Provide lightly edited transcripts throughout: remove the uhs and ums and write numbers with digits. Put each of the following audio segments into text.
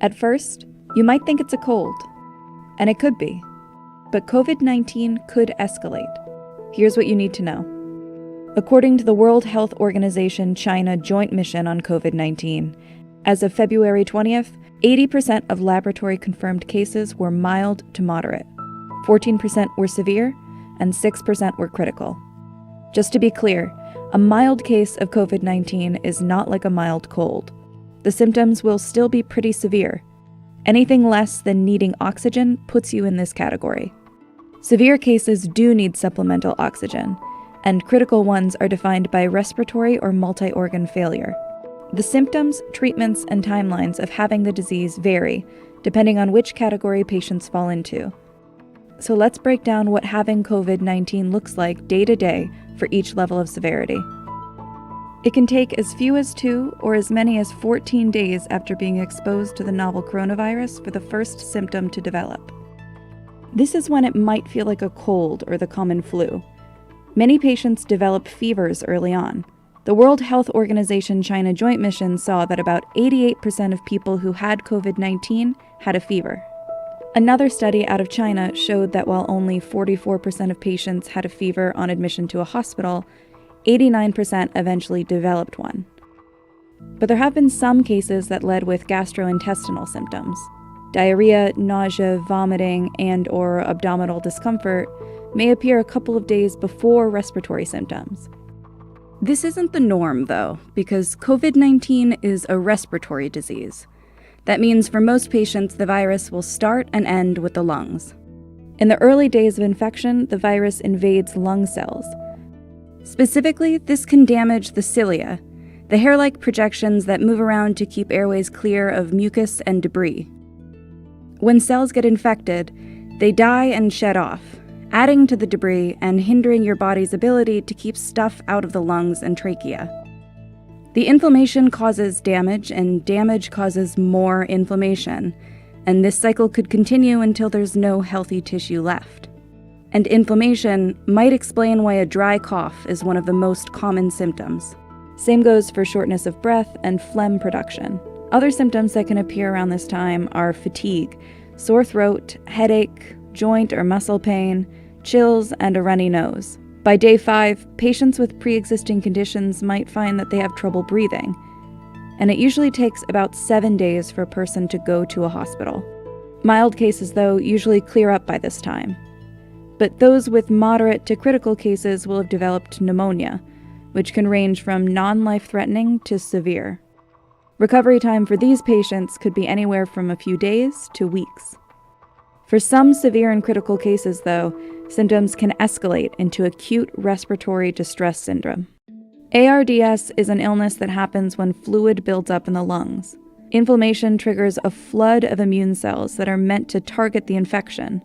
At first, you might think it's a cold, and it could be, but COVID-19 could escalate. Here's what you need to know. According to the World Health Organization China Joint Mission on COVID-19, as of February 20th, 80% of laboratory-confirmed cases were mild to moderate, 14% were severe, and 6% were critical. Just to be clear, a mild case of COVID-19 is not like a mild cold. The symptoms will still be pretty severe. Anything less than needing oxygen puts you in this category. Severe cases do need supplemental oxygen, and critical ones are defined by respiratory or multi-organ failure. The symptoms, treatments, and timelines of having the disease vary, depending on which category patients fall into. So let's break down what having COVID-19 looks like day to day for each level of severity. It can take as few as 2 or as many as 14 days after being exposed to the novel coronavirus for the first symptom to develop. This is when it might feel like a cold or the common flu. Many patients develop fevers early on. The World Health Organization China Joint Mission saw that about 88% of people who had COVID-19 had a fever. Another study out of China showed that while only 44% of patients had a fever on admission to a hospital, 89% eventually developed one. But there have been some cases that led with gastrointestinal symptoms. Diarrhea, nausea, vomiting, and/or abdominal discomfort may appear a couple of days before respiratory symptoms. This isn't the norm, though, because COVID-19 is a respiratory disease. That means for most patients, the virus will start and end with the lungs. In the early days of infection, the virus invades lung cells. Specifically, this can damage the cilia, the hair-like projections that move around to keep airways clear of mucus and debris. When cells get infected, they die and shed off, adding to the debris and hindering your body's ability to keep stuff out of the lungs and trachea. The inflammation causes damage, and damage causes more inflammation, and this cycle could continue until there's no healthy tissue left. And inflammation might explain why a dry cough is one of the most common symptoms. Same goes for shortness of breath and phlegm production. Other symptoms that can appear around this time are fatigue, sore throat, headache, joint or muscle pain, chills, and a runny nose. By day 5, patients with pre-existing conditions might find that they have trouble breathing, and it usually takes about 7 days for a person to go to a hospital. Mild cases, though, usually clear up by this time. But those with moderate to critical cases will have developed pneumonia, which can range from non-life-threatening to severe. Recovery time for these patients could be anywhere from a few days to weeks. For some severe and critical cases, though, symptoms can escalate into acute respiratory distress syndrome. ARDS is an illness that happens when fluid builds up in the lungs. Inflammation triggers a flood of immune cells that are meant to target the infection.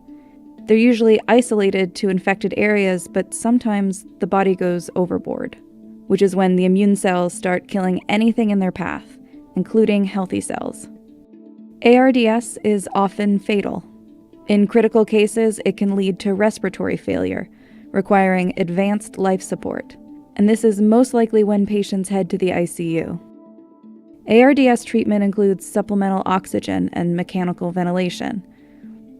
They're usually isolated to infected areas, but sometimes the body goes overboard, which is when the immune cells start killing anything in their path, including healthy cells. ARDS is often fatal. In critical cases, it can lead to respiratory failure, requiring advanced life support, and this is most likely when patients head to the ICU. ARDS treatment includes supplemental oxygen and mechanical ventilation.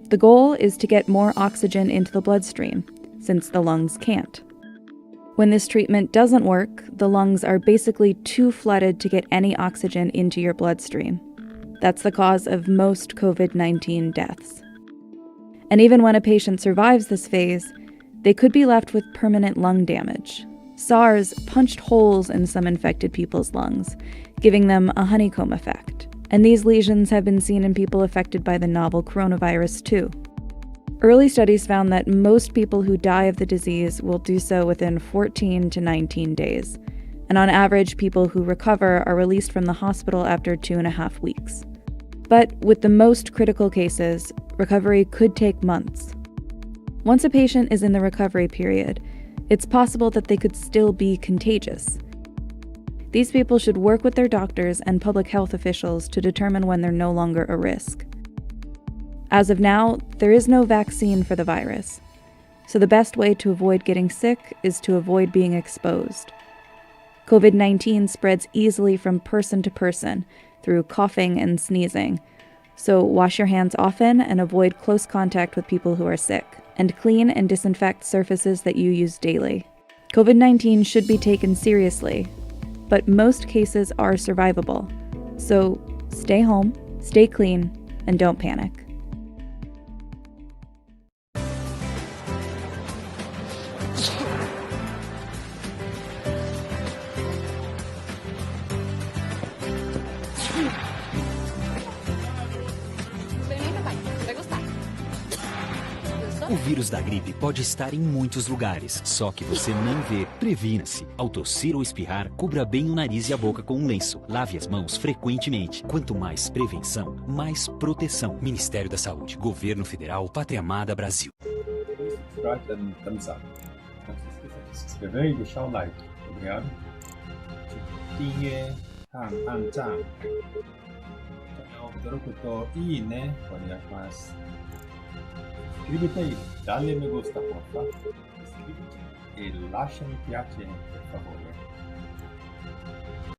The goal is to get more oxygen into the bloodstream, since the lungs can't. When this treatment doesn't work, the lungs are basically too flooded to get any oxygen into your bloodstream. That's the cause of most COVID-19 deaths. And even when a patient survives this phase, they could be left with permanent lung damage. SARS punched holes in some infected people's lungs, giving them a honeycomb effect. And these lesions have been seen in people affected by the novel coronavirus too. Early studies found that most people who die of the disease will do so within 14 to 19 days. And on average, people who recover are released from the hospital after 2.5 weeks. But with the most critical cases, recovery could take months. Once a patient is in the recovery period, it's possible that they could still be contagious. These people should work with their doctors and public health officials to determine when they're no longer a risk. As of now, there is no vaccine for the virus, so the best way to avoid getting sick is to avoid being exposed. COVID-19 spreads easily from person to person through coughing and sneezing, So wash your hands often and avoid close contact with people who are sick. And clean and disinfect surfaces that you use daily. COVID-19 should be taken seriously, but most cases are survivable. So stay home, stay clean, and don't panic. O vírus da gripe pode estar em muitos lugares, só que você não vê. Previna-se. Ao tossir ou espirrar, cubra bem o nariz e a boca com um lenço. Lave as mãos frequentemente. Quanto mais prevenção, mais proteção. Ministério da Saúde, Governo Federal, Pátria Amada, Brasil. Subscribe and thumbs up. Não se esqueça de se inscrever e deixar o like. Obrigado. 订阅和按赞。驚くといいね。お願いします。Suscríbete y dale me gusta, porfa. Suscríbete y lasciami piacere, per favore.